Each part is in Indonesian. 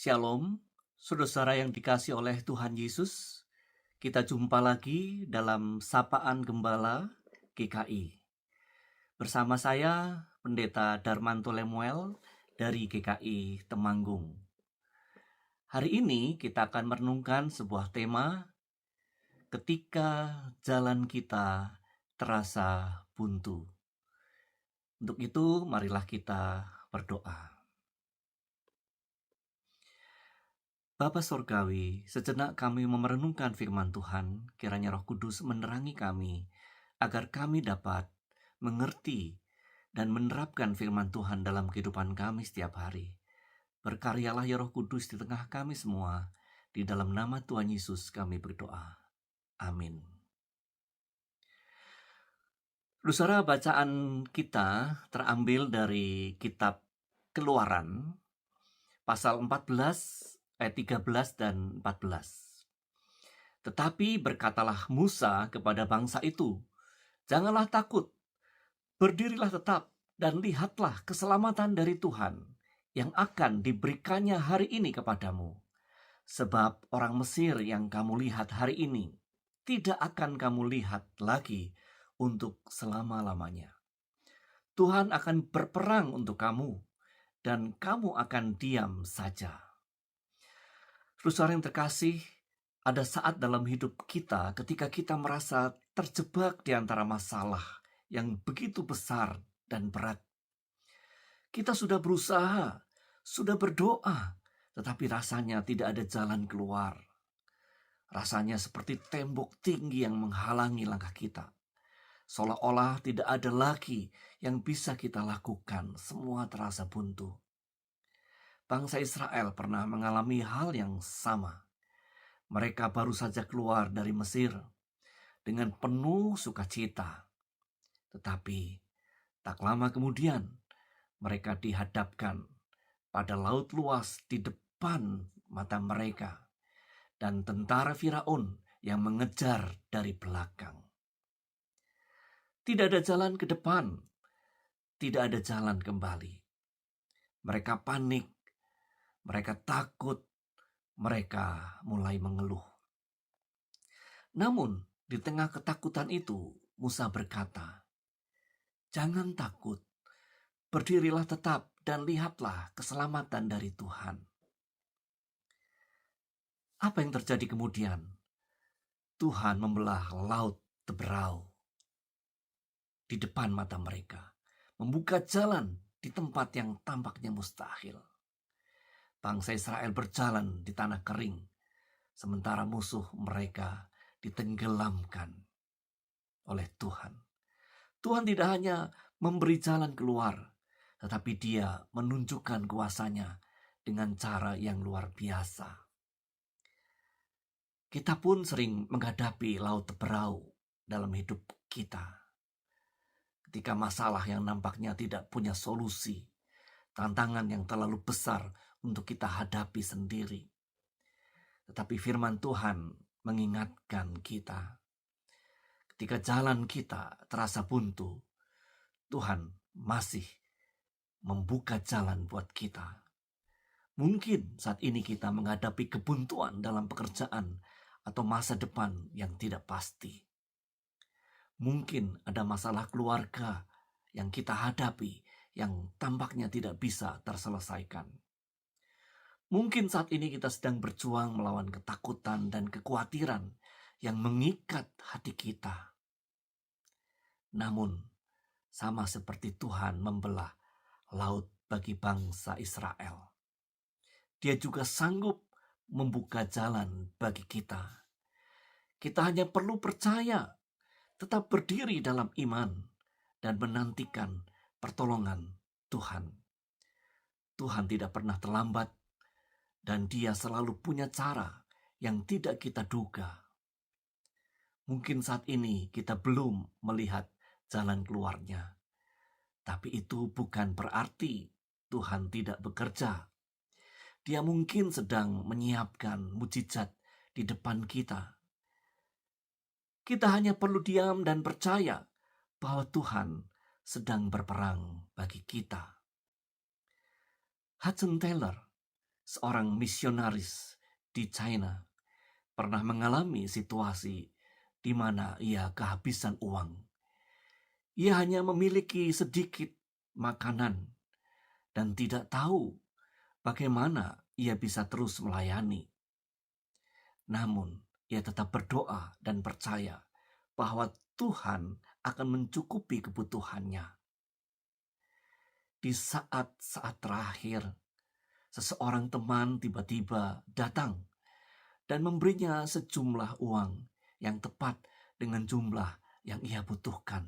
Shalom, saudara-saudara yang dikasih oleh Tuhan Yesus. Kita jumpa lagi dalam Sapaan Gembala GKI. Bersama saya, Pendeta Darmanto Lemuel dari GKI Temanggung. Hari ini kita akan merenungkan sebuah tema, ketika jalan kita terasa buntu. Untuk itu, marilah kita berdoa. Bapa Sorgawi, sejenak kami merenungkan firman Tuhan, kiranya Roh Kudus menerangi kami, agar kami dapat mengerti dan menerapkan firman Tuhan dalam kehidupan kami setiap hari. Berkaryalah ya Roh Kudus di tengah kami semua, di dalam nama Tuhan Yesus kami berdoa. Amin. Saudara, bacaan kita terambil dari kitab Keluaran, pasal 14, ayat 13 dan 14. Tetapi berkatalah Musa kepada bangsa itu, "Janganlah takut, berdirilah tetap dan lihatlah keselamatan dari Tuhan yang akan diberikannya hari ini kepadamu. Sebab orang Mesir yang kamu lihat hari ini, tidak akan kamu lihat lagi untuk selama-lamanya. Tuhan akan berperang untuk kamu, dan kamu akan diam saja." Saudara yang terkasih, ada saat dalam hidup kita ketika kita merasa terjebak di antara masalah yang begitu besar dan berat. Kita sudah berusaha, sudah berdoa, tetapi rasanya tidak ada jalan keluar. Rasanya seperti tembok tinggi yang menghalangi langkah kita. Seolah-olah tidak ada lagi yang bisa kita lakukan, semua terasa buntu. Bangsa Israel pernah mengalami hal yang sama. Mereka baru saja keluar dari Mesir dengan penuh sukacita. Tetapi tak lama kemudian mereka dihadapkan pada laut luas di depan mata mereka dan tentara Firaun yang mengejar dari belakang. Tidak ada jalan ke depan, tidak ada jalan kembali. Mereka panik, mereka takut, mereka mulai mengeluh. Namun, di tengah ketakutan itu, Musa berkata, "Jangan takut, berdirilah tetap dan lihatlah keselamatan dari Tuhan." Apa yang terjadi kemudian? Tuhan membelah laut Teberau di depan mata mereka, membuka jalan di tempat yang tampaknya mustahil. Bangsa Israel berjalan di tanah kering, sementara musuh mereka ditenggelamkan oleh Tuhan. Tuhan tidak hanya memberi jalan keluar, tetapi Dia menunjukkan kuasa-Nya dengan cara yang luar biasa. Kita pun sering menghadapi laut Teberau dalam hidup kita. Ketika masalah yang nampaknya tidak punya solusi, tantangan yang terlalu besar untuk kita hadapi sendiri. Tetapi firman Tuhan mengingatkan kita, ketika jalan kita terasa buntu, Tuhan masih membuka jalan buat kita. Mungkin saat ini kita menghadapi kebuntuan dalam pekerjaan atau masa depan yang tidak pasti. Mungkin ada masalah keluarga yang kita hadapi yang tampaknya tidak bisa terselesaikan. Mungkin saat ini kita sedang berjuang melawan ketakutan dan kekhawatiran yang mengikat hati kita. Namun, sama seperti Tuhan membelah laut bagi bangsa Israel, Dia juga sanggup membuka jalan bagi kita. Kita hanya perlu percaya, tetap berdiri dalam iman, dan menantikan pertolongan Tuhan. Tuhan tidak pernah terlambat, dan Dia selalu punya cara yang tidak kita duga. Mungkin saat ini kita belum melihat jalan keluarnya, tapi itu bukan berarti Tuhan tidak bekerja. Dia mungkin sedang menyiapkan mukjizat di depan kita. Kita hanya perlu diam dan percaya bahwa Tuhan sedang berperang bagi kita. Hudson Taylor seorang misionaris di China, pernah mengalami situasi di mana ia kehabisan uang. Ia hanya memiliki sedikit makanan dan tidak tahu bagaimana ia bisa terus melayani. Namun, ia tetap berdoa dan percaya bahwa Tuhan akan mencukupi kebutuhannya. Di saat-saat terakhir, seseorang teman tiba-tiba datang dan memberinya sejumlah uang yang tepat dengan jumlah yang ia butuhkan.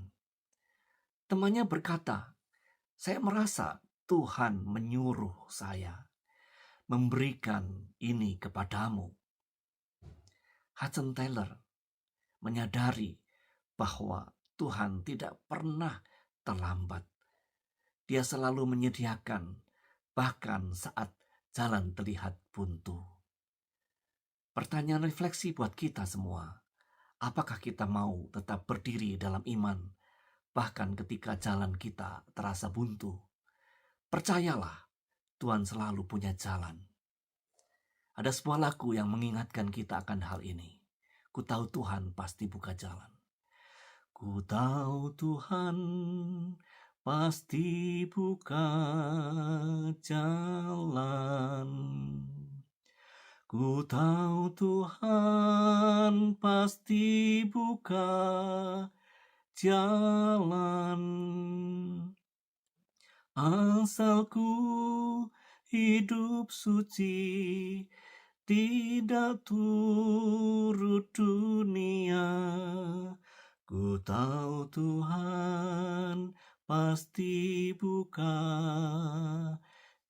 Temannya berkata, "Saya merasa Tuhan menyuruh saya memberikan ini kepadamu." Hudson Taylor menyadari bahwa Tuhan tidak pernah terlambat. Dia selalu menyediakan, bahkan saat jalan terlihat buntu. Pertanyaan refleksi buat kita semua, apakah kita mau tetap berdiri dalam iman, bahkan ketika jalan kita terasa buntu? Percayalah, Tuhan selalu punya jalan. Ada sebuah lagu yang mengingatkan kita akan hal ini. Ku tahu Tuhan pasti buka jalan. Ku tahu Tuhan pasti buka jalan. Ku tahu Tuhan pasti buka jalan. Asalku hidup suci, tidak turut dunia. Ku tahu Tuhan pasti buka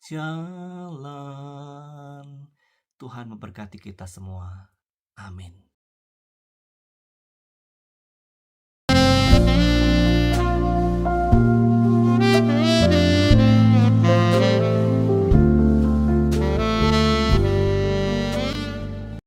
jalan. Tuhan memberkati kita semua. Amin.